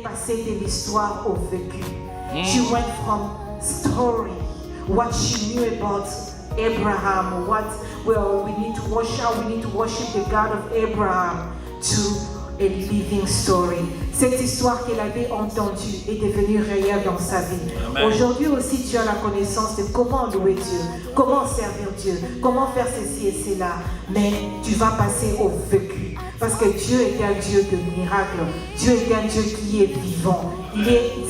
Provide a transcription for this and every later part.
est passée de l'histoire au vécu. She went from story, what she knew about Abraham, we need to worship the God of Abraham, to a living story. Cette histoire qu'elle avait entendue est devenue réelle dans sa vie. Aujourd'hui aussi, tu as la connaissance de comment louer Dieu, comment servir Dieu, comment faire ceci et cela. Mais tu vas passer au vécu. Parce que Dieu est un Dieu de miracles. Dieu est un Dieu qui est vivant.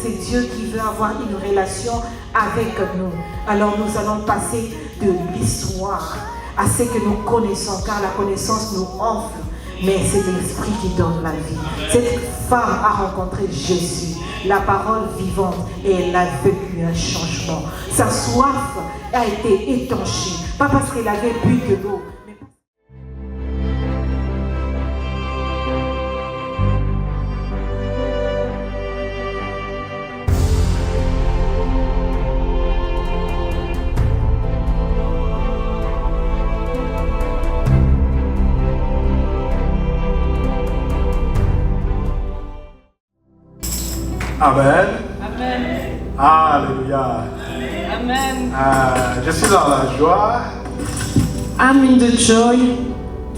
C'est Dieu qui veut avoir une relation avec nous. Alors nous allons passer de l'histoire à ce que nous connaissons, car la connaissance nous enfle. Mais c'est l'Esprit qui donne la vie. Cette femme a rencontré Jésus, la parole vivante, et elle a vécu un changement. Sa soif a été étanchée, pas parce qu'elle avait bu de l'eau. Amen. Amen. Alléluia. Amen. Je suis dans la joie I'm in the joy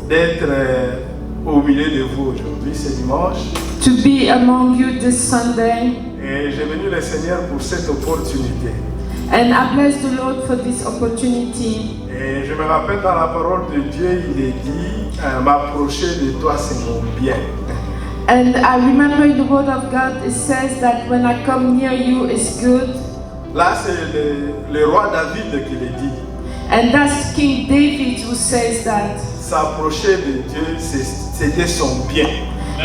d'être au milieu de vous aujourd'hui, ce dimanche. to be among you this Sunday. Et j'ai béni le Seigneur pour cette opportunité. And I bless the Lord for this opportunity. Et je me rappelle dans la parole de Dieu, il est dit, m'approcher de toi, c'est mon bien. And I remember in the word of God it says that when I come near you it's good. Là, c'est le roi David qui le dit. And that's King David who says that. S'approcher de Dieu, c'était son bien.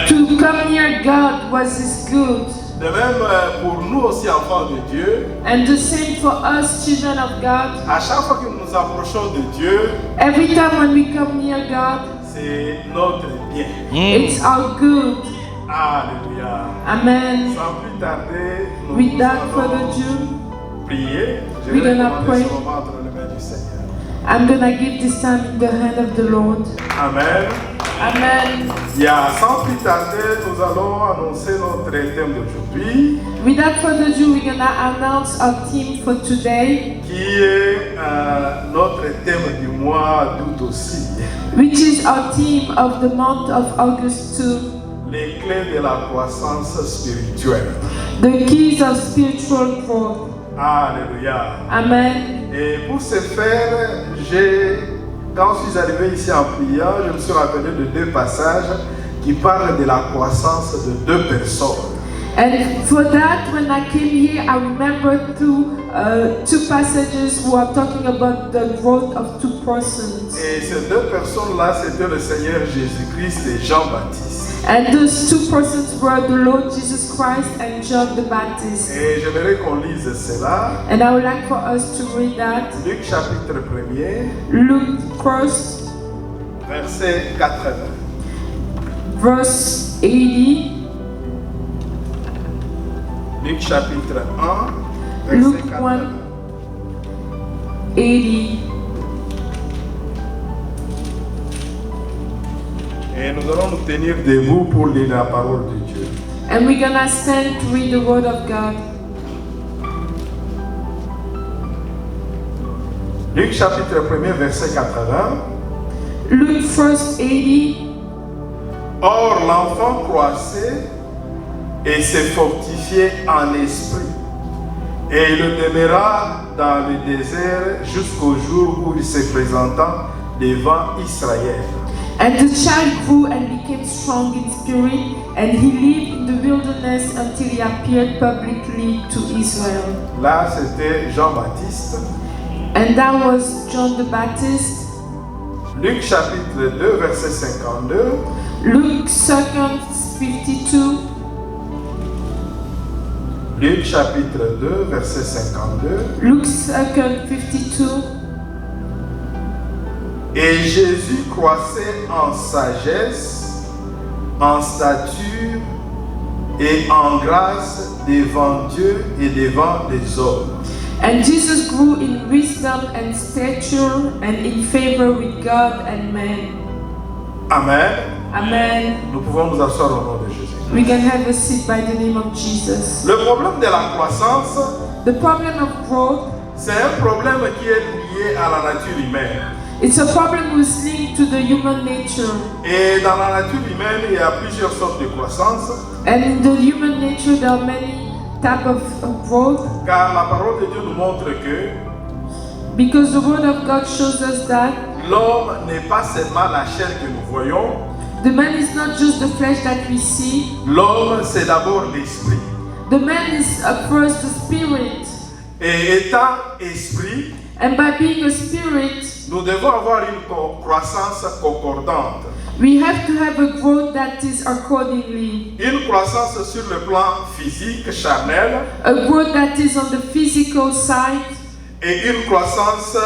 To come near God was his good. De même, pour nous aussi, enfants de Dieu, And the same for us children of God. à chaque fois que nous nous approchons de Dieu, Every time when we come near God, c'est notre bien. it's our good. Alléluia. Amen. Sans plus tarder, nous Without further allons ado, prier. Je we're vais gonna demander pray. ce moment entre les mains du Seigneur. I'm gonna give this time in the hand of the Lord. Amen. Amen. Sans plus tarder, nous allons annoncer notre thème d'aujourd'hui, Without further ado, we're gonna announce our theme for today, qui est notre thème du mois d'août aussi. which is our theme of the month of August too. Les clés de la croissance spirituelle. The keys of spiritual growth. Alléluia. Amen. Et pour ce faire, quand je suis arrivé ici en priant, je me suis rappelé de deux passages qui parlent de la croissance de deux personnes. And for that, when I came here, I remember two passages who are talking about the growth of two persons. Et ces deux personnes-là, c'était le Seigneur Jésus-Christ et Jean-Baptiste. And those two persons were the Lord Jesus Christ and John the Baptist. Et j'aimerais qu'on lise cela. And I would like for us to read that. Luc chapitre 1er, Luke 1st, verset 80. verse 80. Luc chapitre 1, verset Luke 80. 1, 80. Et nous allons nous tenir debout pour lire la parole de Dieu. And we're gonna stand to read the word of God. Luc chapitre 1er, verset 80. Luke 1st, 80. Or l'enfant croissait et se fortifiait en esprit. Et il demeura dans le désert jusqu'au jour où il se présenta devant Israël. And the child grew and became strong in spirit, and he lived in the wilderness until he appeared publicly to Israel. Là, c'était Jean-Baptiste. And that was John the Baptist. Luc chapitre 2, verset 52. Luke 2nd, 52. Luc chapitre 2, verset 52. Luke 2nd, 52. Et Jésus croissait en sagesse, en stature et en grâce devant Dieu et devant les hommes. And Jesus grew in wisdom and stature and in favor with God and men. Amen. Amen. Nous pouvons nous asseoir au nom de Jésus. We can have a seat by the name of Jesus. Le problème de la croissance, The problem of growth, c'est un problème qui est lié à la nature humaine. it's a problem which is linked to the human nature. Et dans la nature humaine, il y a plusieurs sortes de croissance, And in the human nature, there are many types of growth, car la parole de Dieu nous montre que because the Word of God shows us that l'homme n'est pas seulement la chair que nous voyons, the man is not just the flesh that we see. l'homme c'est d'abord l'esprit. The man is first the spirit. Et étant esprit, And by being a spirit, nous devons avoir une croissance concordante. we have to have a growth that is accordingly. Une croissance sur le plan physique, charnel, A growth that is on the physical side et une croissance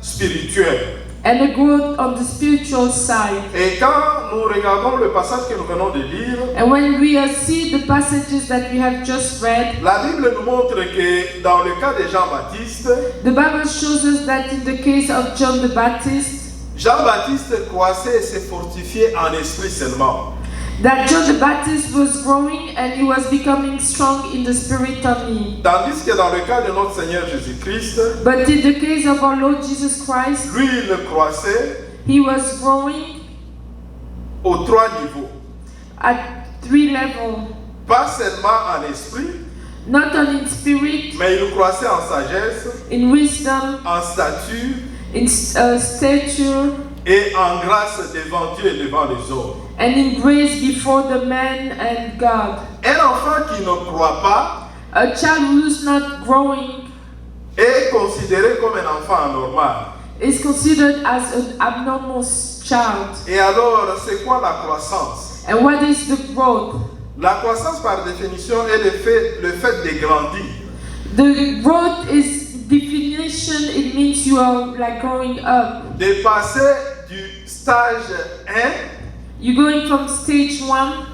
spirituelle. and a growth on the spiritual side. Et quand nous regardons le passage que nous venons de lire, And when we see the passages that we have just read, la Bible nous montre que dans le cas de Jean-Baptiste, the Bible shows us that in the case of John the Baptist, Jean-Baptiste croissait et se fortifiait en esprit seulement. that John the Baptist was growing and he was becoming strong in the spirit only. Tandis que dans le cas de notre Seigneur Jésus-Christ, But in the case of our Lord Jesus Christ, lui, il croissait he was growing aux trois niveaux. at 3 levels. Pas seulement en esprit, Not only in spirit, mais il croissait en sagesse, in wisdom, en stature in stature, et en grâce devant Dieu et devant les hommes. and in grace before the man and God. Un enfant qui ne croit pas A child who is not growing est considéré comme un enfant anormal. is considered as an abnormal child. Et alors, c'est quoi la croissance? And what is the growth? La croissance, par définition, est le fait de grandir. The growth is definition, it means you are like growing up. De passer du stage 1 You're going from stage 1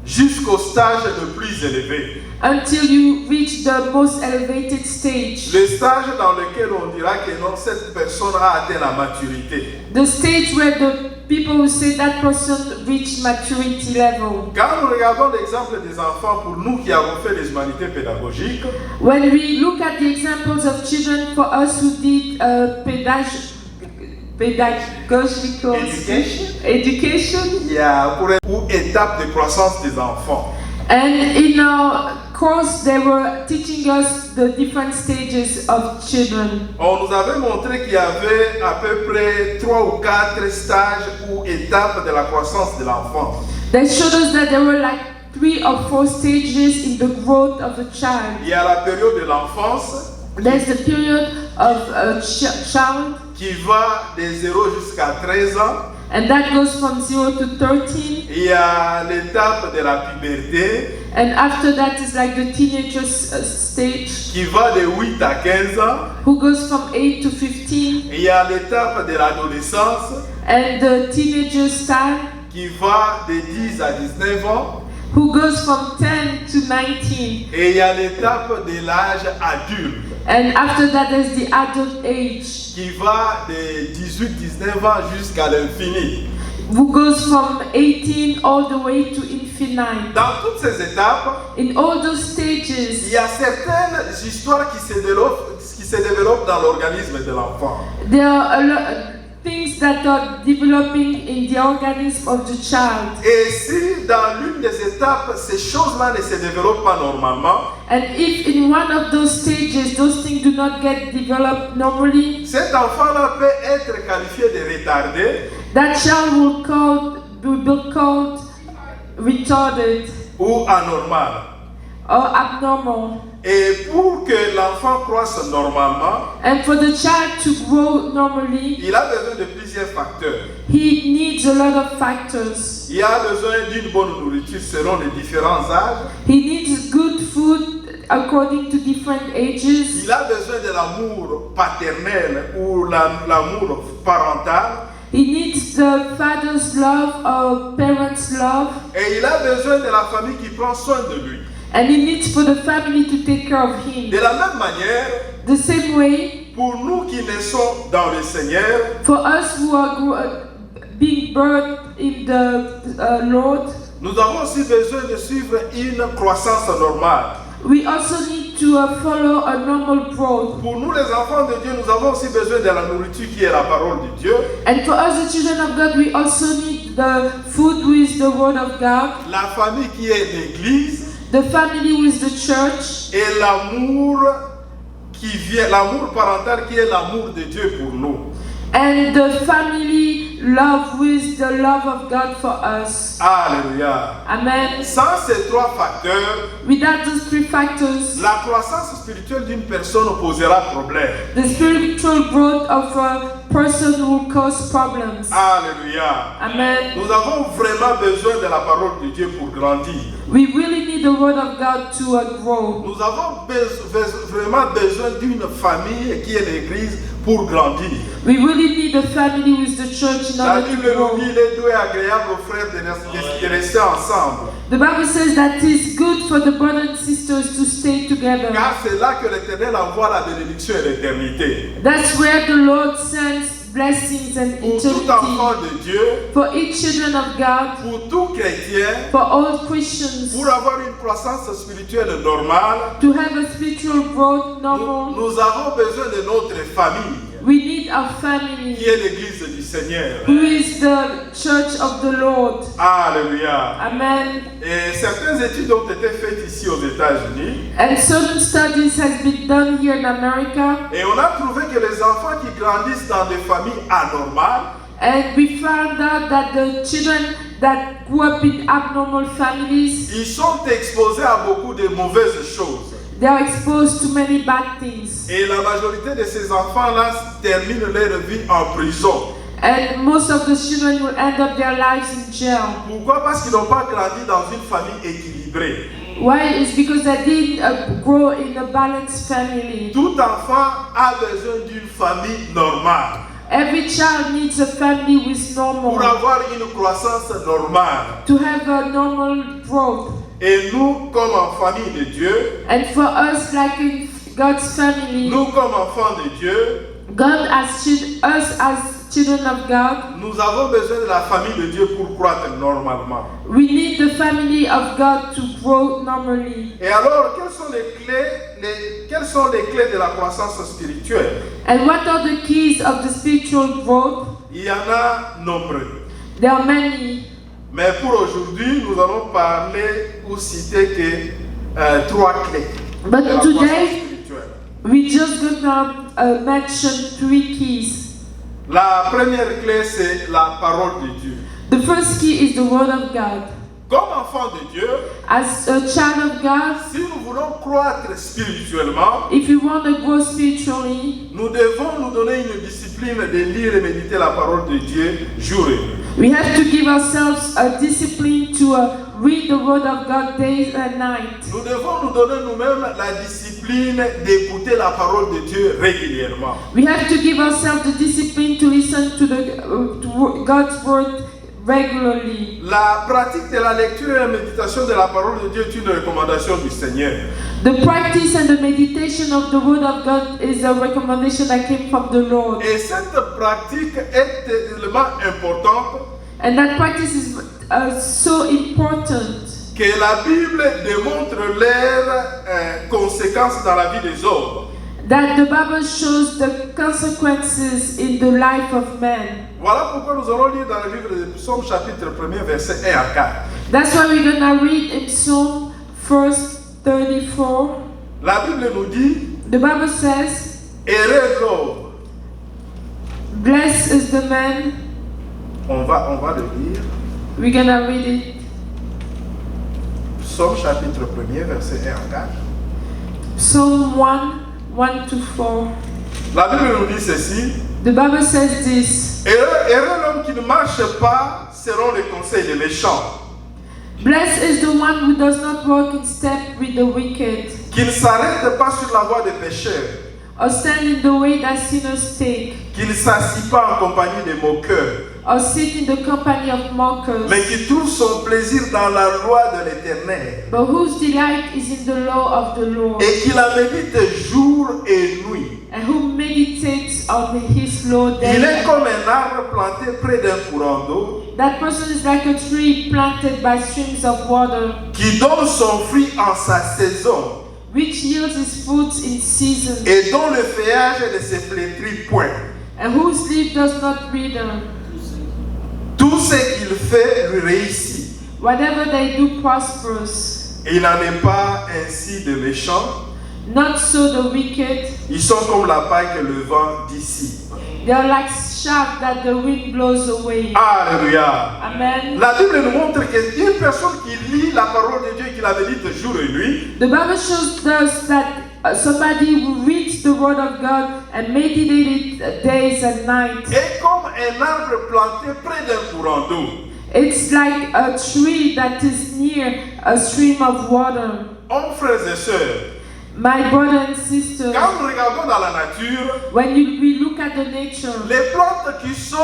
jusqu'au stage le plus élevé. until you reach the most elevated stage. Le stage dans lequel on dira que non, cette personne a atteint la maturité. The stage where the people will say that person reached maturity level. Quand nous regardons l'exemple des enfants, pour nous qui avons fait les humanités pédagogiques, When we look at the examples of children, for us who did pedagogical education, il y a pour étape de croissance des enfants. and in our course they were teaching us the different stages of children. On nous avait montré qu'il y avait à peu près 3 ou 4 stages ou étapes de la croissance de l'enfant. They showed us that there were like 3 or 4 stages in the growth of a child. Il y a la période de l'enfance There's the period of a child, qui va de 0 jusqu'à 13 ans. and that goes from 0 to 13. Il y a l'étape de la puberté And after that is like the teenager stage, qui va de 8 à 15 ans. who goes from 8 to 15. Il y a l'étape de l'adolescence And the teenager style, qui va de 10 à 19 ans. who goes from 10 to 19. Et il y a l'étape de l'âge adulte And after that there's the adult age, qui va de 18-19 ans jusqu'à l'infini. who goes from 18 all the way to infinite. Dans toutes ces étapes, In all those il stages, y a certaines histoires qui se développent dans l'organisme de l'enfant. there are a lot things that are developing in the organism of the child. Et si dans l'une des étapes, ces choses-là ne se développent pas normalement, And if in one of those stages those things do not get developed normally, cet enfant-là peut être qualifié de retardé that child will be called retarded ou anormal. or abnormal. Et pour que l'enfant croisse normalement, And for the child to grow normally, il a besoin de plusieurs facteurs. he needs a lot of factors. Il a besoin d'une bonne nourriture selon les différents âges. He needs good food according to different ages. Il a besoin de l'amour paternel ou l'amour parental. He needs the father's love or parents' love. Et il a besoin de la famille qui prend soin de lui. And he needs for the family to take care of him. De la même manière, The same way, pour nous qui naissons dans le Seigneur, for us who are being birthed in the Lord, nous avons aussi besoin de suivre une croissance normale. we also need to follow a normal growth. Pour nous, les enfants de Dieu, nous avons aussi besoin de la nourriture qui est la parole de Dieu. And for us, the children of God, we also need the food with the Word of God, La famille qui est l'Église the family with the church, et l'amour qui vient, l'amour parental qui est l'amour de Dieu pour nous. and the family love with the love of God for us. Alléluia. Amen. Sans ces trois facteurs, Without those three factors, la croissance spirituelle d'une personne posera problème. the spiritual growth of a person will cause problems. Alléluia. Amen. Nous avons vraiment besoin de la parole de Dieu pour grandir. We really need the Word of God to grow. Nous avons vraiment besoin d'une famille qui est l'Église pour grandir. We really need a family with the church in La order to Bible nous grow. dit il est doux et agréable aux frères de rester ensemble. The Bible says that it's good for the brothers and sisters to stay together. Car c'est là que l'Éternel envoie la bénédiction et l'éternité. That's where the Lord sends blessings and Pour tout eternity. enfant de Dieu, For each children of God, pour tout chrétien, for all Christians, pour avoir une croissance spirituelle normale, to have a spiritual growth normal, nous avons besoin de notre famille, we need a qui family est l'Église du Seigneur. who is the church of the Lord. Alléluia. Amen. Et certaines études ont été faites ici aux États-Unis. And certain studies has been done here in America, Et on a trouvé que les enfants qui grandissent dans des familles anormales, and we found out that the children that grew up in abnormal families, ils sont exposés à beaucoup de mauvaises choses. they are exposed to many bad things. Et la majorité de ces enfants-là terminent leur vie en prison. And most of the children will end up their lives in jail. Pourquoi? Parce qu'ils n'ont pas grandi dans une famille équilibrée. Why? It's because they didn't grow in a balanced family. Tout enfant a besoin d'une famille normale Every child needs a family with pour normal, avoir une croissance normale. to have a normal growth. Et nous, comme en famille de Dieu, And for us, like in God's family, nous comme enfants de Dieu, God as us as children of God, nous avons besoin de la famille de Dieu pour croître normalement. we need the family of God to grow normally. Et alors, quelles sont les clés de la croissance spirituelle? And what are the keys of the spiritual growth? Il y en a nombreux. There are many. Mais pour aujourd'hui, nous allons parler ou citer que 3 clés But de la croissance today, spirituelle. we're just gonna mention 3 keys. La première clé, c'est la parole de Dieu. The first key is the Word of God. Comme enfant de Dieu, As a child of God, si nous voulons croître spirituellement, if you want to grow spiritually, nous devons nous donner une discipline de lire et méditer la parole de Dieu jour et nuit. we have to give ourselves a discipline to read the Word of God day and night. Nous devons nous donner nous-mêmes la discipline d'écouter la parole de Dieu régulièrement. We have to give ourselves the discipline to listen to God's Word regularly. La pratique de la lecture et la méditation de la parole de Dieu est une recommandation du Seigneur. The practice and the meditation of the Word of God is a recommendation that came from the Lord. Et cette pratique est tellement importante And that practice is so important que la Bible démontre leurs conséquences dans la vie des hommes. that the Bible shows the consequences in the life of man. Voilà pourquoi nous allons lire dans le livre de Psaume chapitre 1er verset 1 à 4. That's why we're gonna read in Psalm 34. La Bible nous dit, The Bible says, heureux l'homme. "Blessed is the man." On va le lire. We're gonna read it. Psaume chapitre 1er verset 1 à 4. Psalm 1, 1-4. La Bible nous dit ceci. The Bible says this: Heureux l'homme qui ne marche pas selon les conseils des méchants, "Blessed is the one who does not walk in step with the wicked, qui ne s'arrête pas sur la voie des pécheurs, or stand in the way that sinners take, qui ne s'assit pas en compagnie des moqueurs, or sit in the company of mockers, mais qui trouve son plaisir dans la loi de l'Éternel, but whose delight is in the law of the Lord, et qui la médite jour et nuit. and who meditates on his low Il est day. comme un arbre planté près d'un courant d'eau That person is like a tree planted by streams of water, qui donne son fruit en sa saison which yields its fruits in season, et dont le feuillage ne se flétrit point. and whose leaf does not wither. Tout ce qu'il fait lui réussit. Whatever they do prospers. Et il n'en est pas ainsi de méchants. Not so the wicked. Ils sont comme la paille que le vent d'ici. They are like chaff that the wind blows away. Alléluia. Amen. La Bible nous montre qu'une personne qui lit la parole de Dieu et qui la médite jour et nuit, The Bible shows us that somebody who reads the Word of God and meditate it days and nights. est comme un arbre planté près d'un courant d'eau. It's like a tree that is near a stream of water. Oh, frères et sœurs, My brother and sister, quand nous regardons dans la nature, when we look at the nature, les plantes qui sont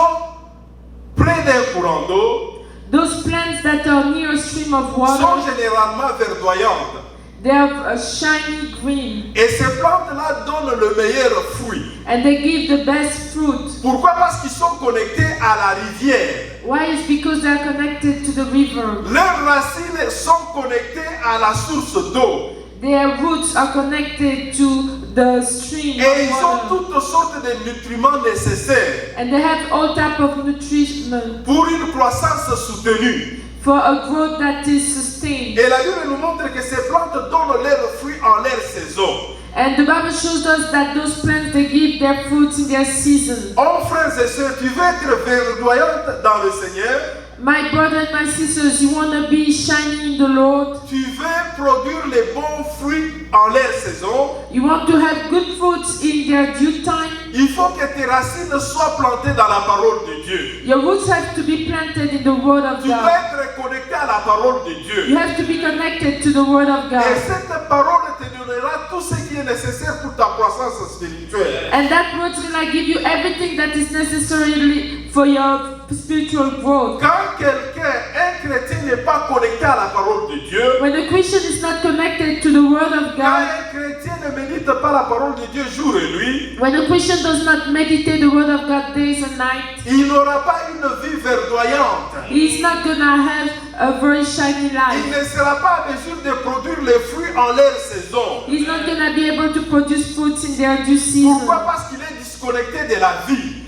près d'un courant d'eau those plants that are near a stream of sont water, généralement verdoyantes. they have a shiny green Et ces plantes-là donnent le meilleur fruit. and they give the best fruit. Pourquoi? Parce qu'ils sont connectés à la rivière. Why? It's because they are connected to the river. Leurs racines sont connectées à la source d'eau. Their roots are connected to the stream Et ils of ont water. toutes sortes de nutriments nécessaires And they have all type of nutrition pour une croissance soutenue. for a growth that is sustained. Et la Bible nous montre que ces plantes donnent leurs fruits en leur saison. And the Bible shows us that those plants, they give their fruits in their season. Oh frères et sœurs, tu veux être verdoyante dans le Seigneur? My brother and my sisters, you want to be shining in the Lord? Tu veux produire les bons fruits en leur saison? You want to have good fruits in their due time? Il faut que tes racines soient plantées dans la parole de Dieu. Your roots have to be planted in the Word of Tu dois God. être connecté à la parole de Dieu. You have to be connected to the Word of Et God. cette parole te donnera tout ce qui est nécessaire pour ta croissance spirituelle. And that word's gonna give you everything that is necessary for your spiritual growth. Quand un chrétien n'est pas connecté à la parole de Dieu, When a Christian is not connected to the Word of quand God, un chrétien ne médite pas la parole de Dieu jour et nuit, when a Christian does not meditate the Word of God days and nights, il n'aura pas une vie verdoyante. he's not gonna have a very shiny Il life. ne sera pas en mesure de produire les fruits en leur saison. He's not gonna be able to produce fruits in their due season. Pourquoi? Parce qu'il est disconnecté de la vie.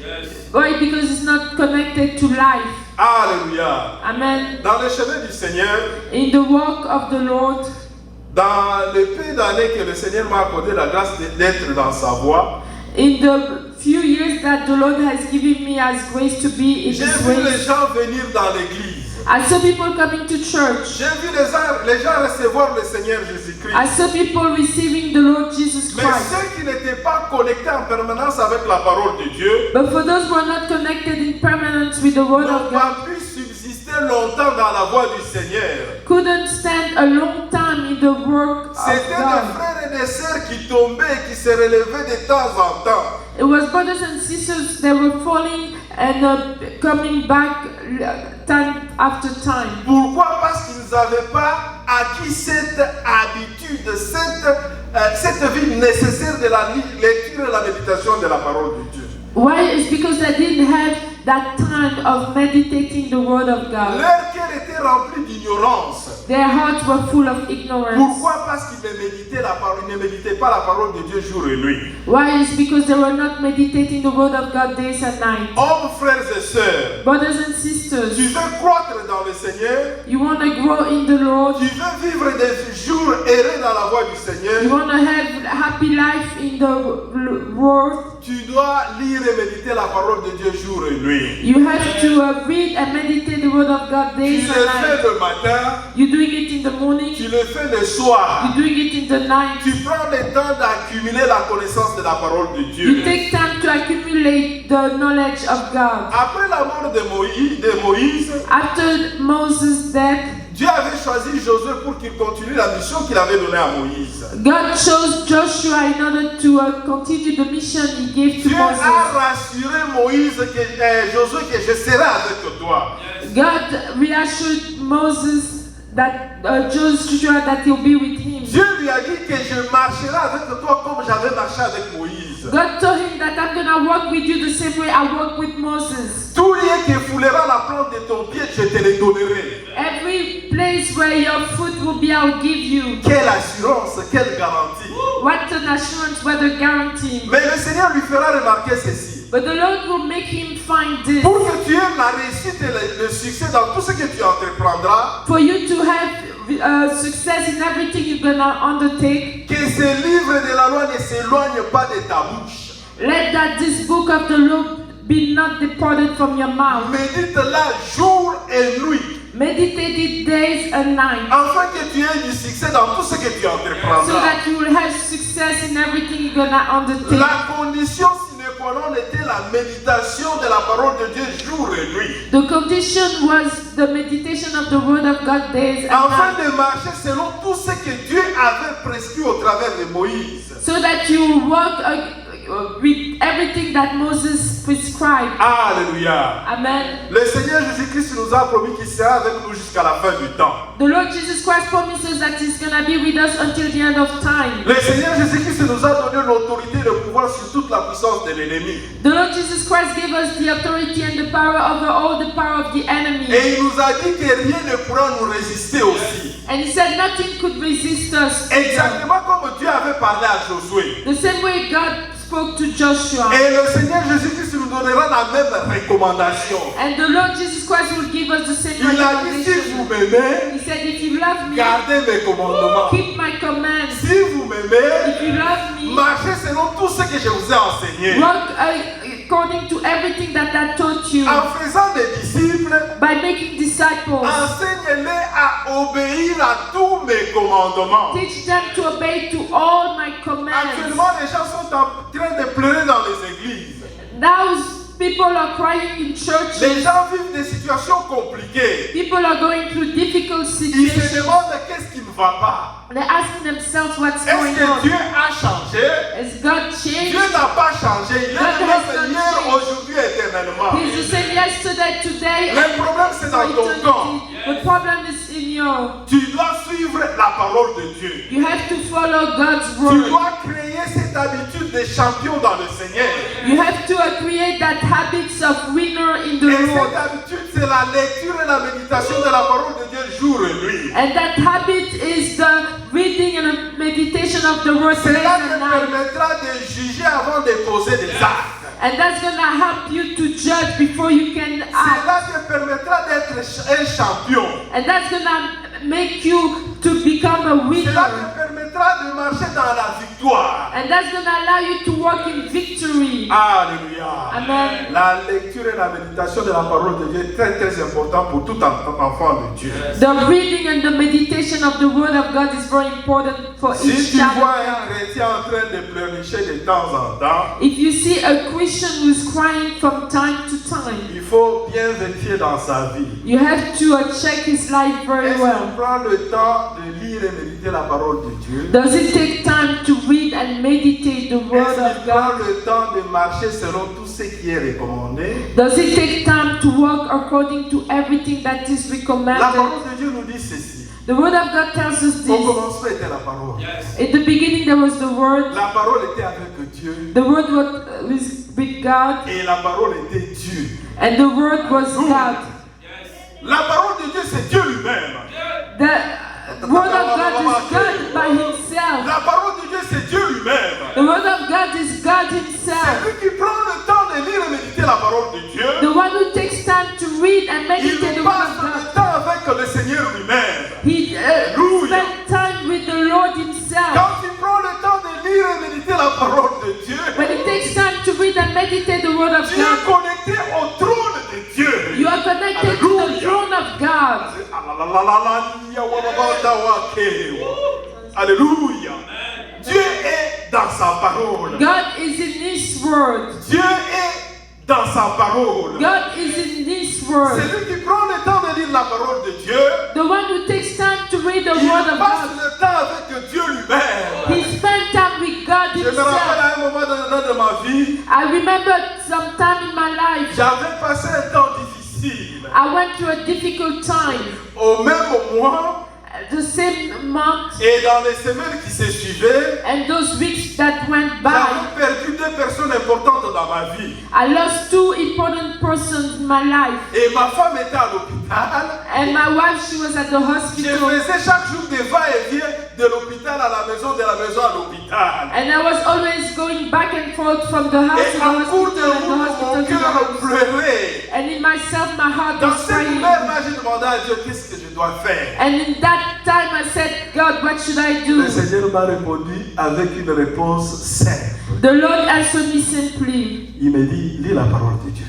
Why? Because it's not connected to life. Alléluia. Amen. Dans le chemin du Seigneur, In the walk of the Lord, dans le peu d'années que le Seigneur m'a accordé la grâce d'être dans sa voie, in the few years that the Lord has given me as grace to be in j'ai His vu les ways, gens venir dans l'église. I saw people coming to church. J'ai vu les gens recevoir le Seigneur Jésus-Christ. I saw people receiving the Lord Jesus Mais Christ. ceux qui n'étaient pas connectés en permanence avec la parole de Dieu But for those who are not connected in permanence with the Word n'ont of God, pas pu subsister longtemps dans la voie du Seigneur. couldn't stand a long time in the work of C'était des God. frères et des sœurs qui tombaient, qui se relevaient de temps en temps. It was brothers and sisters that were falling and coming back time after time. Pourquoi? Parce qu'ils n'avaient pas acquis cette habitude, cette vie nécessaire de la lecture et la méditation de la parole de Dieu. Why? It's because they didn't have that time of meditating the Word of God. Leur cœur était rempli d'ignorance. Their hearts were full of ignorance. Pourquoi? Parce qu'ils ne méditaient pas la parole de Dieu jour et nuit. Why? It's because they were not meditating the Word of God days and nights. Hommes, frères et sœurs, Brothers and sisters, tu veux croître dans le Seigneur, you want to grow in the Lord. tu veux vivre des jours heureux dans la voie du You Seigneur, want to have a happy life in the world. tu dois lire et méditer la parole de Dieu jour et nuit. You have to read and meditate the Word of God Tu days le and fais nights. le matin, You're doing it in the morning. tu le fais le soir. You're doing it in the night. Tu prends le temps d'accumuler la connaissance de la parole de You Dieu. take time to accumulate the knowledge of God. Après la mort de Moïse, After Moses' death, Dieu avait choisi Josué pour qu'il continue la mission qu'il avait donnée à Moïse. God chose Joshua in order to continue the mission He gave to Dieu a Moses. rassuré Josué que je serai avec toi. God reassured Moses that Joshua that he'll be with him. Dieu lui a dit que je marcherai avec toi comme j'avais marché avec Moïse. God told him that I'm gonna walk with you the same way I walked with Moses. Tout lieu qui foulera la plante de ton pied, je te le donnerai. Every place where your foot will be, I'll give you. Quelle assurance, quelle garantie. What an assurance, what a guarantee. Mais le Seigneur lui fera remarquer ceci. But the Lord will make him find this. Pour que tu aies la réussite et le succès dans tout ce que tu entreprendras, For you to have success in everything you're gonna undertake, que ce livre de la loi ne s'éloigne pas de ta bouche. let that this book of the law be not departed from your mouth. Médite-la jour et nuit, Meditate it days and nights, afin que tu aies du succès dans tout ce que tu so entreprendras. that you will have success in everything you're gonna undertake. La condition sine qua non était la méditation de la parole de Dieu jour et nuit. The condition was the meditation of the word of God days and Afin nights, de marcher selon tout ce que Dieu avait prescrit au travers de Moïse. so that you walk with everything that Moses prescribed. Alléluia. Amen. Le Seigneur Jésus-Christ nous a promis qu'il sera avec nous jusqu'à la fin du temps. The Lord Jesus Christ promises that He's gonna be with us until the end of time. Le Seigneur Jésus-Christ nous a donné l'autorité de pouvoir sur toute la puissance de l'ennemi. The Lord Jesus Christ gave us the authority and the power over all the power of the enemy. Et il nous a dit que rien ne pourra nous résister aussi. And He said nothing could resist us. Exactement comme Dieu avait parlé à Josué. The same way God spoke to Joshua. Et le Seigneur Jésus-Christ nous donnera la même recommandation. And the Lord Jesus Christ will give us the same Il a dit, si vous recommendation. m'aimez, He said, if you love me, gardez mes commandements. keep my commands. Si vous m'aimez, If you love me, marchez selon tout ce que je vous ai enseigné. walk according to everything that I taught you. En faisant des disciples, By making disciples, enseignez-les à obéir à tous mes commandements. teach them to obey to all my commands. Actuellement, les gens sont en train de pleurer dans les églises. Now people are crying in Les churches. gens vivent des situations compliquées. People are going through difficult Ils se situations. demandent qu'est-ce qui ne va pas. They're asking themselves what's Est-ce going que Dieu on. a changé? Has God changed? Dieu n'a pas changé. Il est le God has même not hier, changed. aujourd'hui, éternellement. He's the same yesterday, today, Le problème, c'est for dans ton camp. eternity. The problem is in you. Tu dois suivre la parole de Dieu. You have to follow God's Tu word. dois créer cette habitude de champion dans le Seigneur. You have to create that habits of winner in the Et Lord. cette habitude, c'est la lecture et la méditation de la parole de Dieu jour et nuit. And that habit is the reading and the meditation of the word day Cela and te night. permettra de juger avant de poser des actes. And that's gonna help you to judge before you can act. Cela te permettra d'être un champion. And that's gonna make you to become a Cela winner. te permettra de marcher dans la victoire. And that's gonna allow you to walk in victory. Alléluia. Amen. La lecture et la méditation de la parole de Dieu est très très important pour tout enfant de Dieu. The reading and the meditation of the word of God is very important for Si each tu child vois of un God. chrétien en train de pleurnicher de temps en temps, If you see a Christian who's crying from time to time, il faut bien vérifier dans sa vie. you have to check his life very Est-ce well. qu'il prend le temps de lire et méditer la parole de Dieu? Does it take time to read and meditate the word Est-ce of qu'il prend God? le temps de marcher selon tout ce qui est recommandé? Does it take time to walk according to everything that is La recommanded? parole de Dieu nous dit ceci. The word of God tells us Au this. commencement était la parole. In the beginning there was the word. La parole était avec Dieu. The word was with God, Et la parole était Dieu. and the word was God. La parole de Dieu, c'est Dieu lui-même. The word of God is God by Himself. La parole de Dieu, c'est Dieu lui-même. The word of God is God C'est Himself. lui qui prend le temps de lire et méditer la parole de Dieu. The one who takes time to read and Il meditate the nous word passe of le God. temps avec le Seigneur lui-même. He Hallelujah. spent time with the Lord Himself. Quand il prend le temps de lire et méditer la parole de Dieu, When He takes time to read and meditate the word of tu es God, connecté au trône de Dieu. you are connected to the throne of God. Alléluia. Dieu est dans sa parole. God is in His word. Dieu est dans sa parole. God is in His word. C'est lui qui prend le temps de lire la parole de Dieu. The one who takes time to read the Il word of passe God. le temps avec Dieu lui-même. He spent time with God Je me rappelle Himself. à un moment donné de ma vie, I remember some time in my life, j'avais passé un temps difficile I went through a difficult time au même mois the same month, et dans les semaines qui se suivaient, and those weeks that went by, j'avais perdu 2 personnes importantes dans ma vie. I lost 2 important persons in my life. Et ma femme était à l'hôpital. And my wife, she was at the Je hospital. faisais chaque jour des va-et-vient de l'hôpital à la maison, de la maison à l'hôpital. And I was always going back and forth from the house Et to the en cours de hospital and the route, hospital mon to the cœur house. pleurait. And in myself, my heart Dans was cette praying. douleur-là, j'ai demandé à Dieu, qu'est-ce que je dois faire? And in that time, I said, God, what should I do? Le Seigneur m'a répondu avec une réponse simple. The Lord answered me simply. Il me dit, lis la parole de Dieu.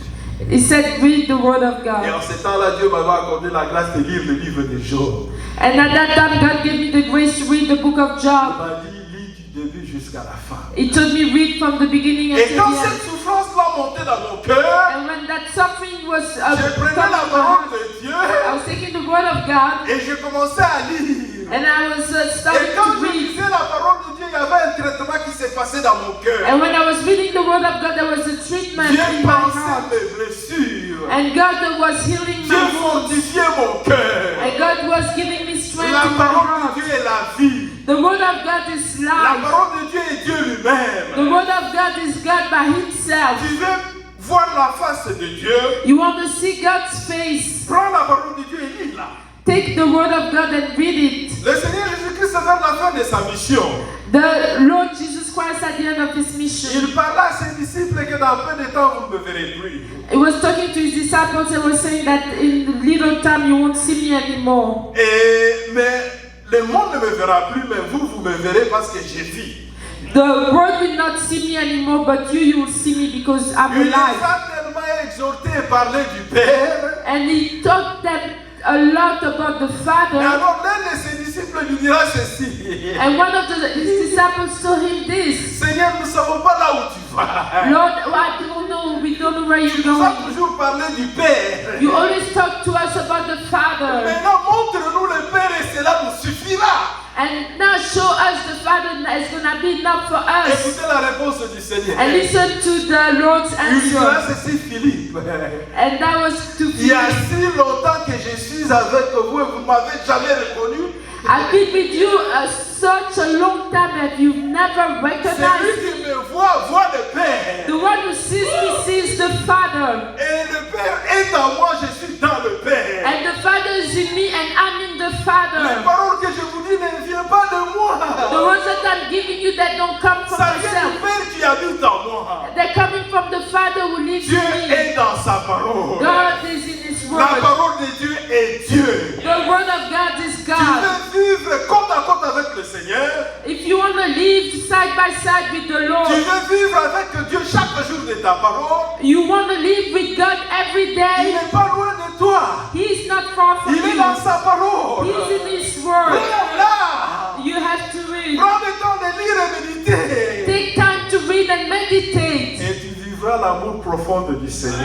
He said, read the word of Et en God. ce temps-là, Dieu m'avait accordé la grâce de lire le livre de Job. And at that time, God gave me the grace to read the book of Il Job. m'a dit, lis du début jusqu'à la fin. He told me, read from the beginning Et until quand the end. cette souffrance-là montait dans mon cœur, And when that suffering was je prenais coming la to my parole heart, de Dieu I was taking the word of God et je commençais à lire. and I was starting Et quand to je read. lisais la parole de Dieu, il y avait un traitement qui s'est passé dans mon cœur. And when I was reading the word of God, there was a treatment Dieu in my pensait heart. mes blessures. And God was healing Dieu my wounds. fortifiait mon cœur. And God was giving me strength La in my parole heart. de Dieu est la vie. The word of God is La life. parole de Dieu est Dieu lui-même. The word of God is God by himself. Tu veux voir la face de Dieu? You want to see God's face? Prends la parole de Dieu et lis-la. Take the word of God and read it. Le Seigneur Jésus-Christ, vers la fin de sa mission, The Lord Jesus Christ at the end of his mission, il parlait à ses disciples que dans peu de temps, vous ne me verrez plus. he was talking to his disciples and was saying that in little time you won't see me anymore. Mais le monde ne me verra plus, mais vous, vous me verrez parce que j'ai vis. The world will not see me anymore, but you will see me because I'm Il les alive. a tellement exhortés et parlé du Père. And he taught them a lot about the Et Father. alors l'un de ses disciples lui dira ceci. And one of his disciples told him this. Seigneur, nous ne savons pas là où tu vas. Lord, I don't know, we don't know where Tu you're nous as going. toujours parlé du Père. You always talk to us about the Father. Maintenant, montre-nous le Père et cela nous suffira. And now show us the Father is going to be enough for us. Écoutez la réponse du Seigneur. And listen to the Lord's Il dira answer. ceci, Philippe. And that was to Il y a Philip. si longtemps que je suis avec vous et vous ne m'avez jamais reconnu. I've been with you such a long time that you've never recognized Celui qui me. me voit le Père. The one who sees me sees the Father. Et le Père est en moi, je suis dans le Père. And the Father is in me and I'm in the Les Father. paroles que je vous dis ne viennent pas de moi. The words that I'm giving you that don't come from Ça vient du myself. Père qui habite en moi. They're coming from the Father who lives Dieu in me. est dans sa parole. God is in His La Word. parole de Dieu est Dieu. The Word of God is Tu God. veux vivre côte à côte avec le Seigneur. If you want to live side by side with the Tu Lord, veux vivre avec Dieu chaque jour de ta parole. you want to live with God every Il day, n'est pas loin de toi. He's not far from Il est dans you. sa parole. He's in His Word. Prends-la. You have to read. Prends le temps de lire et méditer. Take time to read and meditate. Et tu vivras l'amour profond du Seigneur.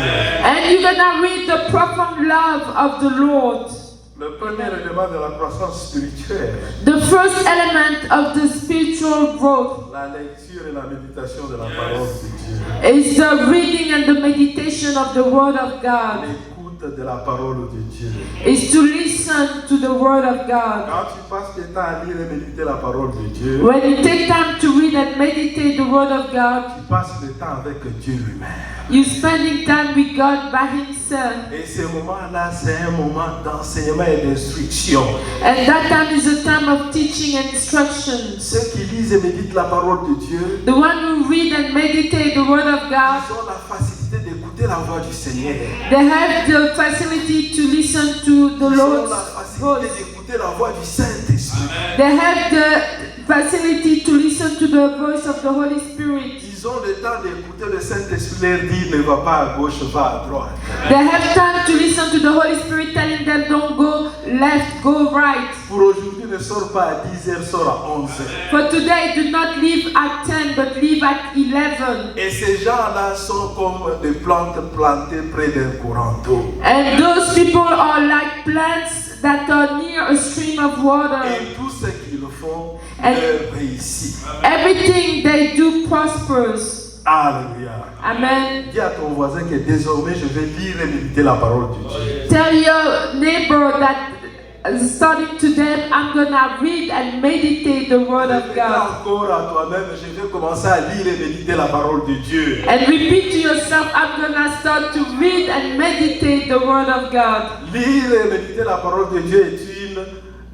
And you're going to read the profound love of the Lord. Le premier élément de la croissance spirituelle, The first element of the spiritual growth la lecture et la méditation de la parole de Dieu. is the reading and the meditation of the Word of God. L'écoute de la parole de Dieu. Is to listen to the Word of God. Quand tu passes le temps à lire et méditer la parole de Dieu, When you take time to read and meditate the Word of God, tu passes le temps avec Dieu lui-même. you're spending time with God by Himself. Et ce moment-là, c'est un moment d'enseignement et d'instruction. And that time is a time of teaching and instructions. Ceux qui lisent et méditent la parole de Dieu, The one who read and meditate the Word of God, ils ont la facilité d'écouter la voix du Seigneur. they have the facility to listen to the Ils ont Lord's la facilité voice. d'écouter la voix du Saint-Esprit. They have the facility to listen to the voice of the Holy Spirit. Ils ont le temps d'écouter le Saint-Esprit leur dire ne va pas à gauche, va à droite. They have time to listen to the Holy Spirit telling them don't go left, go right. Pour aujourd'hui, ne sors pas à 10h, sors à 11h. For today, do not leave at 10, but leave at 11. Et ces gens-là sont comme des plantes plantées près d'un courant d'eau. And those people are like plants that are near a stream of water. Et tout ce qu'ils font And- leur réussit. Everything they do prospers. Alléluia. Amen. Dis à ton voisin que désormais je vais lire et méditer la parole de Dieu. Tell your neighbor that starting today, I'm gonna read and meditate the Word of Répète God. encore à toi-même, je vais commencer à lire et méditer la parole de Dieu. And repeat to yourself, I'm gonna start to read and meditate the Word of God. Lire et méditer la parole de Dieu est une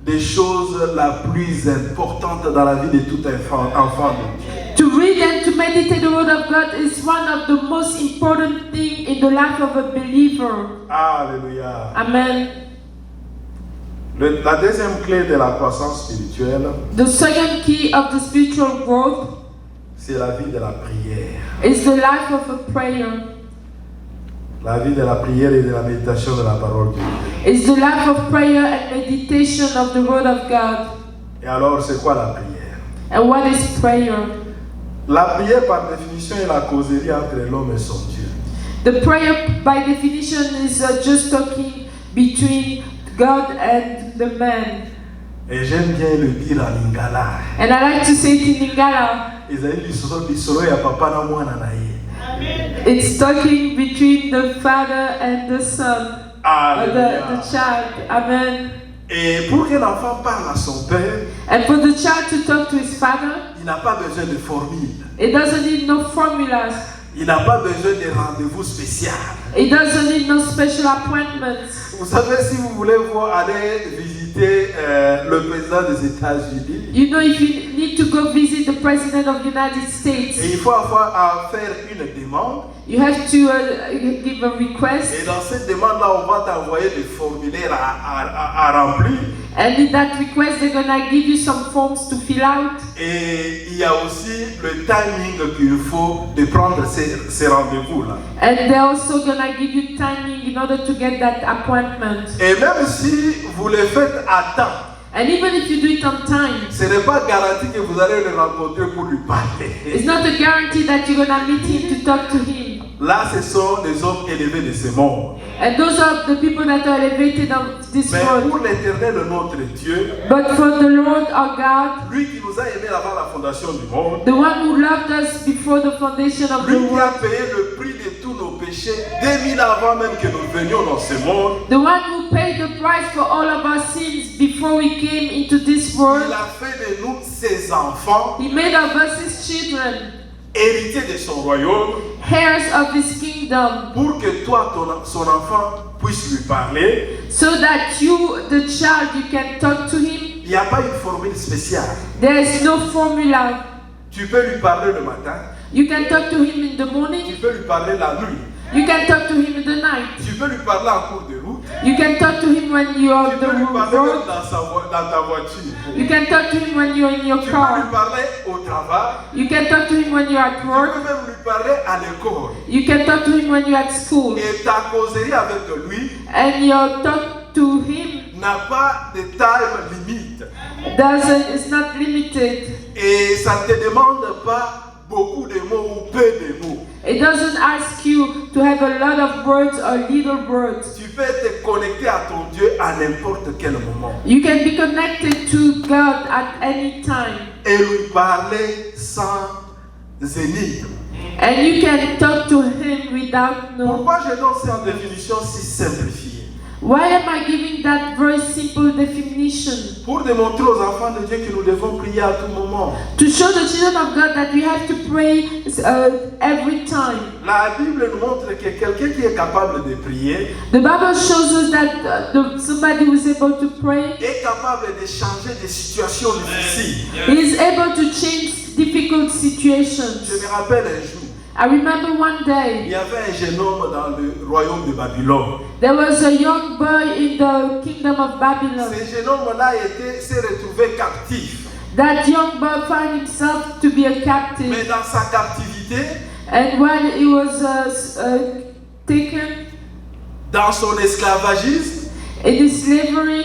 des choses la plus importantes dans la vie de tout enfant de Dieu. To read and to meditate the Word of God is one of the most important things in the life of a believer. Alléluia. Amen. La deuxième clé de la croissance spirituelle, The second key of the spiritual growth c'est la vie de la prière. is the life of a prayer. La vie de la prière et de la méditation de la parole de Dieu. It's the life of prayer and meditation of the Word of God. Et alors, c'est quoi la prière? And what is prayer? La prière, par définition, est la causerie entre l'homme et son Dieu. The prayer, by definition, is just talking between God and the man. Et j'aime bien le dire en lingala. And I like to say it in Lingala. Ezali lisolo ya papa na mwana na ye. It's talking between the father and the son, or the child. Amen. Et pour qu'un enfant parle à son père, And for the child to talk to his father, il n'a pas besoin de formule. it doesn't need no formulas. Il n'a pas besoin de rendez-vous spécial. It doesn't need no special appointments. Vous savez, si vous voulez aller visiter le président des États-Unis, You know, if you need to go visit the President of the United et States, il faut avoir à faire une demande. you have to give a request. Et dans cette demande-là, on va t'envoyer des formulaires à remplir. And in that request, they're gonna give you some forms to fill out. Et il y a aussi le timing qu'il faut de prendre ces rendez-vous-là. And they're also gonna give you timing in order to get that appointment. Et même si vous le faites à temps, And even if you do it on time, ce n'est pas garanti que vous allez le rencontrer pour lui parler. it's not a guarantee that you're gonna meet him to talk to him. Là, ce sont des hommes élevés de ce monde. And those are the people that are elevated of this Mais world. pour l'Éternel, notre Dieu, But for the Lord our God, lui qui nous a aimés avant la fondation du monde, the one who loved us before the foundation of the lui qui a world, payé le prix de tous nos péchés 2000 avant même que nous venions dans ce monde, the one who paid the price for all of our sins before we came into this world, il a fait de nous ses enfants, he made of us his children, héritiers de son royaume, heirs of his kingdom, pour que toi, son enfant, puisse lui parler. so that you, the child, you can talk to him. Il n'y a pas une formule spéciale. There is no formula. Tu peux lui parler le matin, You can talk to him in the tu morning, peux lui parler la nuit, you can talk to him in the night, tu peux lui parler en cours de route, you can talk to him when you are tu on peux lui the parler même road, dans ta voiture, you can talk to him when you're in your tu peux lui car, parler au travail, you can talk to him when you're at tu work, peux même lui parler à l'école. you can talk to him when you're at school, Et ta causerie avec lui and your talk to him n'a pas de time limite. it's not limited. Et ça ne te demande pas beaucoup de mots ou peu de mots. It doesn't ask you to have a lot of words or little words. Tu peux te connecter à ton Dieu à n'importe quel moment. You can be connected to God at any time. Et lui parler sans énigme. And you can talk to him without no. Pourquoi je donne cette définition si simplifiée? Why am I giving that very simple definition? Pour démontrer aux enfants de Dieu que nous devons prier à tout moment. To show the children of God that we have to pray every time. La Bible nous montre que quelqu'un qui est capable de prier The Bible shows us that somebody who is able to pray est capable de changer des situations difficiles. is able to change difficult Je situations. me rappelle un jour, I remember one il day y avait un jeune homme dans le royaume de Babylone. there was a young boy in the kingdom of Babylon. Ce jeune homme-là s'est retrouvé captif. That young boy found himself to be a Mais captive, dans sa captivité, and while he was taken dans son esclavagisme, in his slavery,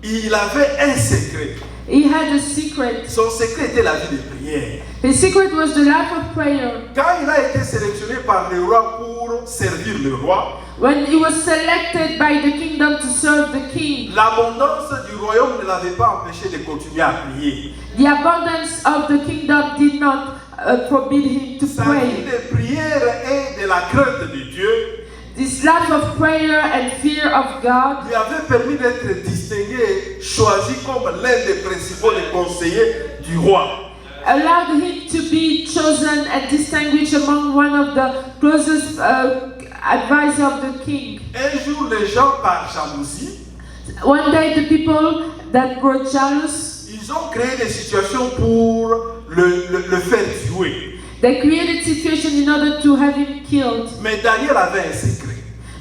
il avait un secret. he had a secret. Son secret était la vie de prière. His secret was the life of prayer. Quand il a été sélectionné par le roi pour servir le roi, When he was selected by the kingdom to serve the king, l'abondance du royaume ne l'avait pas empêché de continuer à prier. the abundance of the kingdom did not forbid him to Sa vie pray. de prière et de la crainte de Dieu this life of prayer and fear of God lui avait permis d'être distingué, choisi comme l'un des principaux des conseillers du roi. allowed him to be chosen and distinguished among one of the closest advisors of the king. Un jour, les gens, par jalousie, One day the people that were jealous, ils ont créé des situations pour le faire tuer. they created situation in order to have him killed. Mais Daniel avait un secret.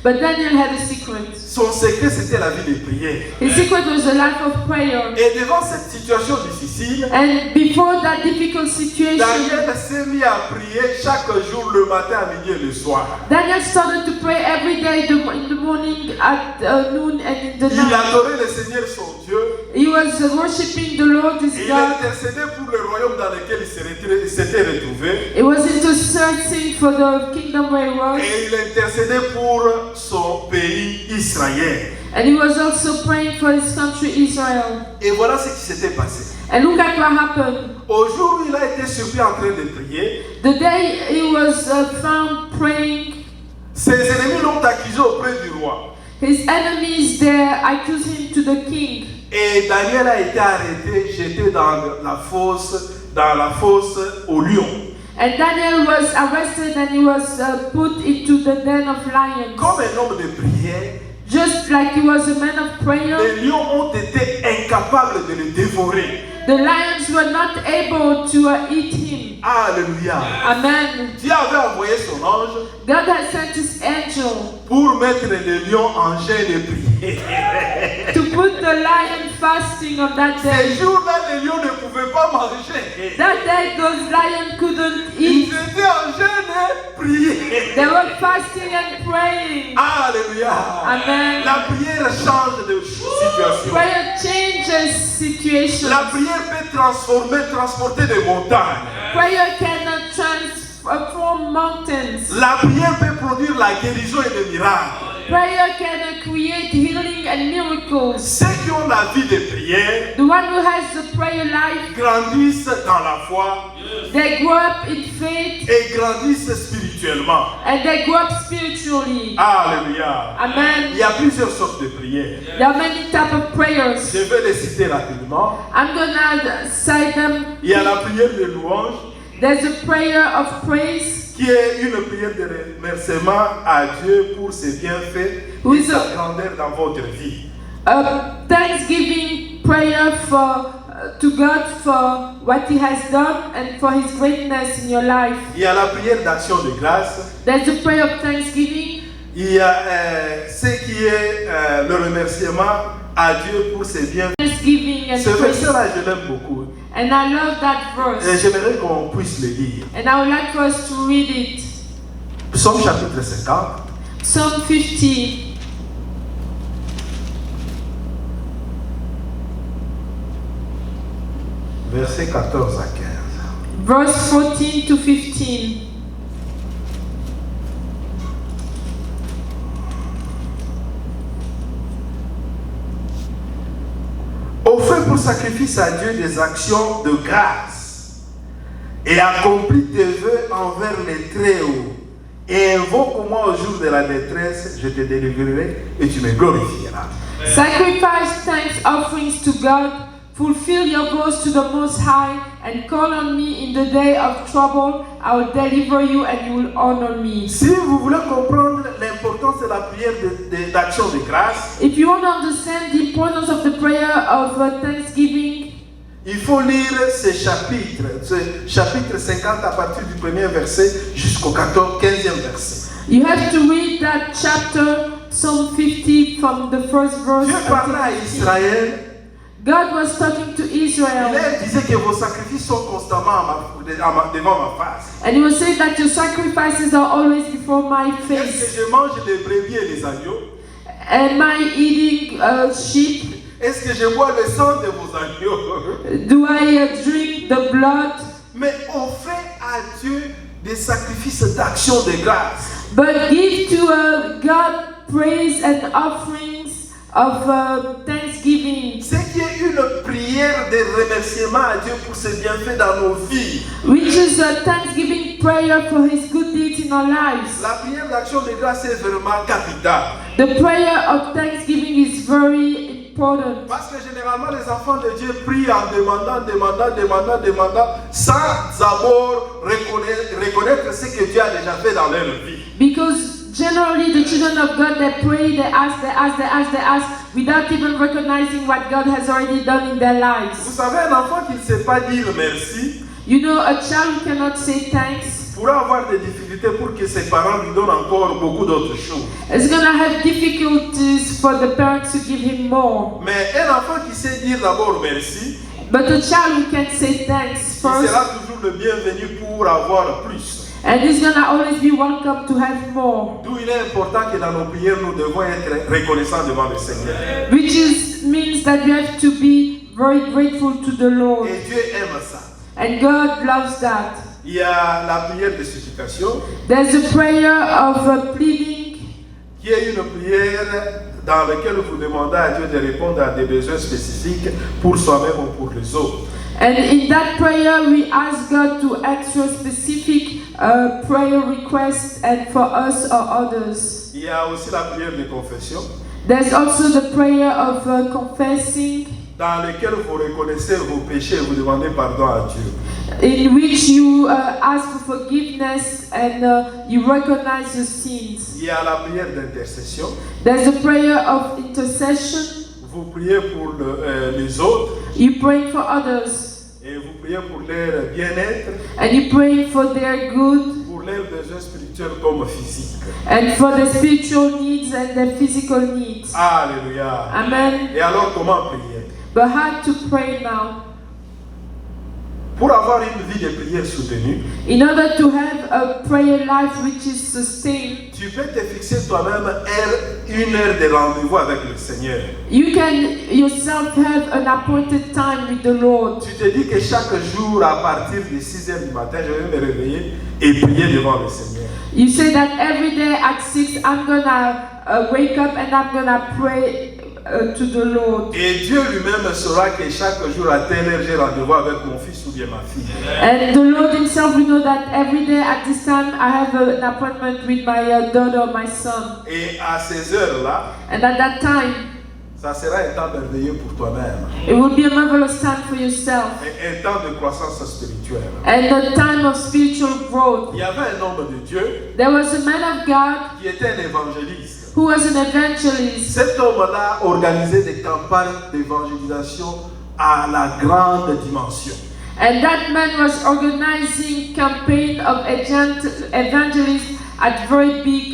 But Daniel had a secret. Son secret, c'était la vie de prière. His secret was a life of prayer. Et devant cette situation difficile, And before that difficult situation, Daniel s'est mis à prier chaque jour, le matin, à midi et le soir. Daniel started to pray every day in the morning, at noon, and in the Il night. adorait le Seigneur son Dieu. He was worshiping the Lord his Et il God. intercédait pour le royaume dans lequel il s'était retrouvé. He was interceding for the kingdom where he was. Et il intercédait pour son pays Israël. And he was also praying for his country Israel. Et voilà ce qui s'était passé. And look at what happened. Au jour où il a été surpris en train de prier, The day he was found praying, ses ennemis l'ont accusé auprès du roi. his enemies there accused him to the king. Et Daniel a été arrêté, jeté dans la fosse au lion. And Daniel was arrested and he was put into the den of lions. Comme un homme de prière, Just like he was a man of prayer, les lions ont été incapables de le dévorer. the lions were not able to eat him. Alléluia. Amen. Dieu avait envoyé son ange God had sent his angel pour mettre les lions en jeûne de prière. to put the lion fasting on that Ces day. jours-là, les lions ne pouvaient pas manger. That day, those lions couldn't Ils eat. étaient en jeûne de prière. They were fasting and praying. Alléluia. Amen. La prière change de situation. Prayer changes situations. La prière peut transporter des montagnes. Prayer can transform mountains. La prière peut produire la guérison et des miracles. Prayer can create healing and miracles. Ceux qui ont la vie de prière The one who has the prayer life, grandissent dans la foi they grow up in faith et grandissent spirituellement. and they grow up spiritually. Alléluia. Amen. Il y a plusieurs sortes de prières. There are many types of prayers. Je vais les citer rapidement. I'm gonna say them. Il y a la prière de louange, There's a prayer of praise, qui est une prière de remerciement à Dieu pour ses bienfaits Oui, et ça- sa grandeur dans votre vie. a thanksgiving prayer to God for what He has done and for His greatness in your life. Il y a la prière d'action de grâce. There's a prayer of thanksgiving. Il y a ce qui est le remerciement à Dieu pour ses bienfaits. Thanksgiving and Ce praise. verset-là, je l'aime beaucoup. And I love that Et verse. j'aimerais qu'on puisse le lire. And I would like for us to read it. Psaume chapitre 50. Psalm 50, Versets 14 à 15. verse 14 to 15. Offrez pour sacrifice à Dieu des actions de grâce et accomplis tes vœux envers les Très-Hauts. Et invoque-moi au jour de la détresse, je te délivrerai et tu me glorifieras. Sacrifice thanks offerings to God. Fulfill your vows to the Most High and call on me in the day of trouble. I will deliver you and you will honor me. Si vous voulez comprendre l'importance de la prière d'action de grâce, If you want to understand the importance of the prayer of thanksgiving, il faut lire ce chapitre 50 à partir du premier verset jusqu'au 15e verset. you have to read that chapter, Psalm 50, from the first verse. Dieu parlait à Israël. God was talking to Israel, Il disait que vos sacrifices sont constamment devant ma face. and he was saying that your sacrifices are always before my Est-ce face. que je mange les brebis et les agneaux? Am I eating sheep? Est-ce que je bois le sang de vos agneaux? Do I drink the blood? Mais offrez à Dieu des sacrifices d'action de grâce. But give to God praise and offerings of thanksgiving. Ce qui est une une prière de remerciement à Dieu pour ses bienfaits dans nos vies. which is a thanksgiving prayer for His good deeds in our lives. La prière d'action de grâce est vraiment capitale. The prayer of thanksgiving is very important. Parce que généralement les enfants de Dieu prient en demandant, sans d'abord reconnaître ce que Dieu a déjà fait dans leur vie. Because generally the children of God, they pray, they ask, without even recognizing what God has already done in their Vous lives. savez, un enfant qui ne sait pas dire merci You know, a child who cannot say thanks pourra avoir des difficultés pour que ses parents lui donnent encore beaucoup d'autres choses. is going to have difficulties for the parents to give him more. Mais un enfant qui sait dire d'abord merci, But a child who can say thanks il first, sera toujours le bienvenu pour avoir plus. and he's going to always be welcome to have more. D'où il est important que dans nos prières, nous devons être reconnaissants devant le Seigneur. Which means that we have to be very grateful to the Lord. Et Dieu aime ça. And God loves that. Il y a la prière de supplication, There's a prayer of pleading, qui est une prière dans laquelle vous demandez à Dieu de répondre à des besoins spécifiques pour soi-même ou pour les autres. and in that prayer we ask God to answer specific prayer requests and for us or others. Il y a aussi la prière de confession, There's also the prayer of confessing, dans laquelle vous reconnaissez vos péchés et vous demandez pardon à Dieu. in which you ask for forgiveness and you recognize your sins. Il y a la prière d'intercession. There's a prayer of intercession. Vous priez pour les autres You pray for others et vous priez pour leur bien-être, and you pray for their good pour leurs besoins spirituels comme physiques. and for the spiritual needs and the physical needs. Alléluia. Amen. Et alors comment prier? But how to pray now? Pour avoir une vie de prière soutenue, In order to have a prayer life which is sustained, tu peux te fixer toi-même une heure de rendez-vous avec le Seigneur. you can yourself have an appointed time with the Lord. Tu te dis que chaque jour, à partir de 6 heures du matin, je vais me réveiller et prier devant le Seigneur. You say that every day at 6 I'm gonna wake up and I'm gonna pray to the Lord. Et Dieu lui-même saura que chaque jour à telle heure, j'ai rendez-vous avec mon fils ou bien ma fille. And the Lord Himself will know that every day at this time I have an appointment with my daughter or my son. Et à ces heures-là, And at that time, ça sera un temps merveilleux pour toi-même. it will be a marvelous time for yourself Et un temps de croissance spirituelle. and a time of spiritual growth. Il y avait un homme de Dieu There was a man of God qui était un évangéliste. who was an evangelist. Cet homme-là organisait des campagnes d'évangélisation à la grande dimension. And that man was organizing campaign of evangelists at very big.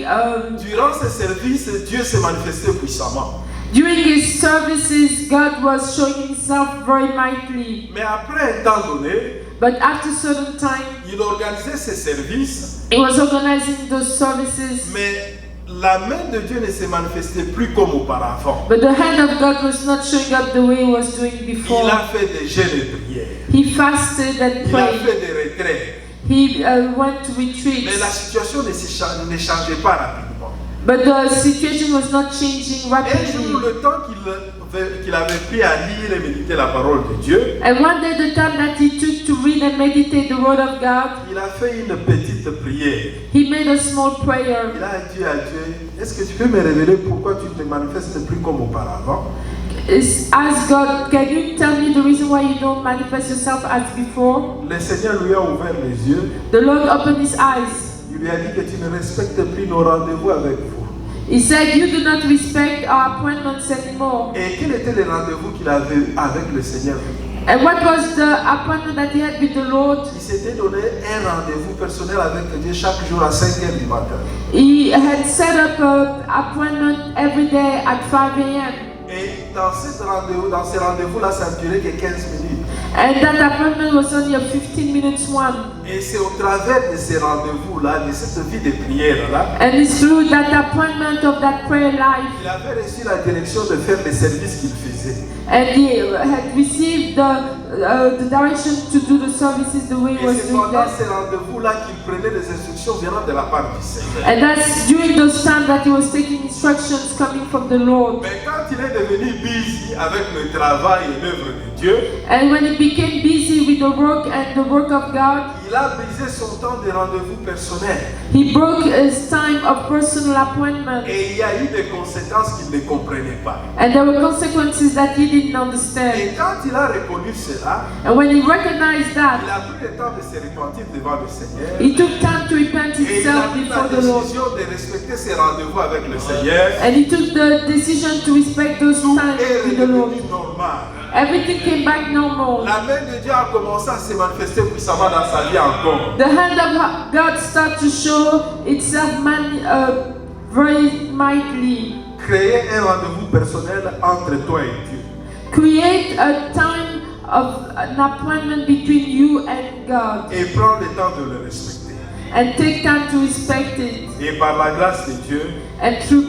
Durant ces services, Dieu s'est manifesté puissamment. During his services, God was showing Himself very mightily. Mais après un temps donné, But after a certain time, il organisait ses services, he was organizing those services. mais la main de Dieu ne se manifestait plus comme auparavant. But the hand of God was not showing up the way He was doing before. Il a fait des jeûnes et prières. He fasted and Il a prayed. fait des retraits. He went to retreats. Mais la situation ne changeait pas rapidement. But the situation was not changing Un jour, rapidly. le temps qu'il avait pris à lire et méditer la parole de Dieu, And one day, the time that he took to read and meditate the Word of God, il a fait une petite prière. he made a small prayer. Il a dit à Dieu, est-ce que tu peux me révéler pourquoi tu ne te manifestes plus comme auparavant? Ask God, can you tell me the reason why you don't manifest yourself as before? Le Seigneur lui a ouvert les yeux. The Lord opened his eyes. Il lui a dit que tu ne respectes plus nos rendez-vous avec vous. He said, you do not respect our appointments anymore. Et quel était le rendez-vous qu'il avait avec le Seigneur? And what was the appointment that he had with the Lord? Il s'était donné un rendez-vous personnel avec Dieu chaque jour à 5 heures du matin. He had set up an appointment every day at 5 a.m. Et dans ces rendez-vous-là, ça ne durait que 15 minutes. And that appointment was only a 15 minutes one. Et c'est au travers de ces rendez-vous-là, de cette vie de prière-là, And it's through that appointment of that prayer life. il avait reçu la direction de faire les services qu'il faisait. And he had received the the direction to do the services the way he Et was c'est doing pendant them. ces rendez-vous-là qu'il prenait des instructions venant de la part du Seigneur. And that's during those times that he was taking instructions coming from the Lord. Mais quand il est devenu busy avec le travail et l'œuvre de Dieu, And when he became busy with the work and the work of God, il a brisé son temps de rendez-vous personnel. he broke his time of personal appointment. Et il y a eu des conséquences qu'il ne comprenait pas. And there were consequences that he didn't Et understand. quand il a reconnu cela, And when he recognized il that, a pris le temps de se repentir devant le Seigneur. he took time to repent Et il a himself pris la before the Lord. décision de respecter ses rendez-vous avec le Seigneur. And he took the decision to respect those Tout times est with the Lord. redevenu normal. Everything came back normal. La main de Dieu a commencé à se manifester puissamment dans sa vie encore. The hand of God started to show itself very mightily. Créer un rendez-vous personnel entre toi et Dieu. Create a time of an appointment between you and God. Et prends le temps de le respecter. And take time to respect it. Et par la grâce de Dieu, And through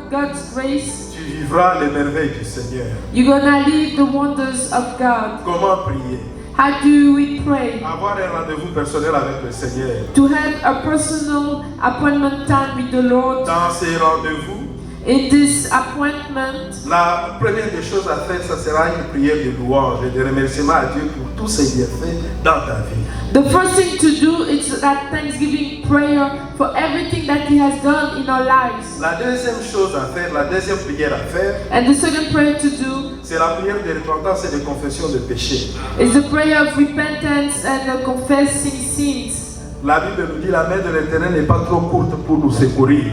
God's grace, tu vivras les merveilles du Seigneur. you're gonna live the wonders of God. Comment prier? How do we pray? Avoir un rendez-vous personnel avec le Seigneur. To have a personal appointment time with the Lord. Dans ces rendez-vous, In this appointment, la première des choses à faire, ça sera une prière de louange et de remerciement à Dieu pour tous ses bienfaits dans ta vie. the first thing to do is that Thanksgiving prayer for everything that He has done in our lives. La deuxième chose à faire, la deuxième prière à faire, And the second prayer to do c'est la prière de repentance et de confession de péché. is the prayer of repentance and confessing sins. La Bible nous dit la main de l'Éternel n'est pas trop courte pour nous secourir.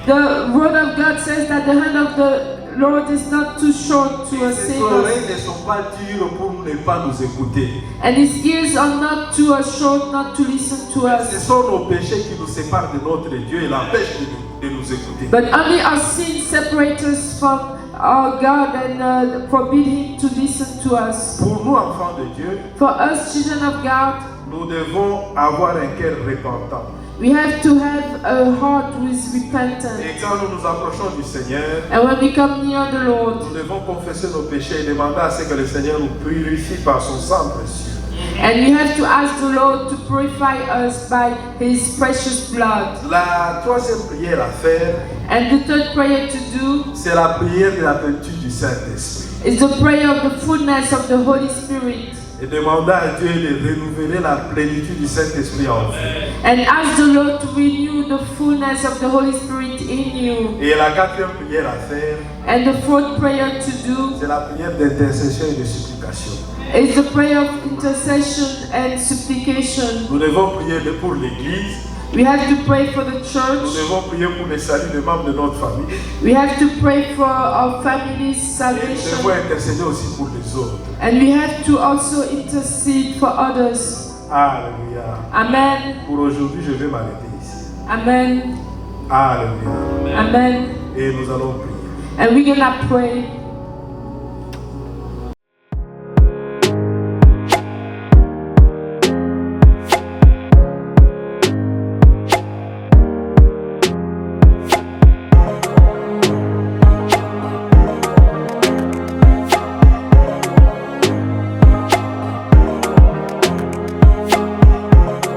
The word of God says that the hand of the Lord is not too short to Ses save us. oreilles ne sont pas dures pour ne pas nous écouter. And His ears are not too short not to listen to Ce us. sont nos péchés qui nous séparent de notre Dieu et l'empêchent de nous écouter. But only our sins separate us from our God and forbid Him to listen to us. Pour nous, enfants de Dieu, For us, children of God, nous devons avoir un cœur repentant. we have to have a heart with repentance. Et quand nous nous approchons du Seigneur, And when we come near the Lord, nous devons confesser nos péchés et demander à ce que le Seigneur nous purifie par son sang précieux. and we have to ask the Lord to purify us by His precious blood. La troisième prière à faire, And the third prayer to do c'est la prière de la plénitude du Saint-Esprit. is the prayer of the fullness of the Holy Spirit. Et demander à Dieu de renouveler la plénitude du Saint-Esprit en vous. And ask the Lord to renew the fullness of the Holy Spirit in you. Et la quatrième prière à faire, And the fourth prayer to do c'est la prière d'intercession et de supplication. is the prayer of intercession and supplication. Nous devons prier pour l'Église, We have to pray for the nous church. devons prier pour le salut des membres de notre famille, We have to pray for our family's et nous devons salvation. intercéder aussi pour les autres. And we have to also intercede for others. Alléluia. Amen. Pour aujourd'hui, je vais m'arrêter ici. Amen. Alléluia. Amen. Et nous allons prier. And we're gonna pray.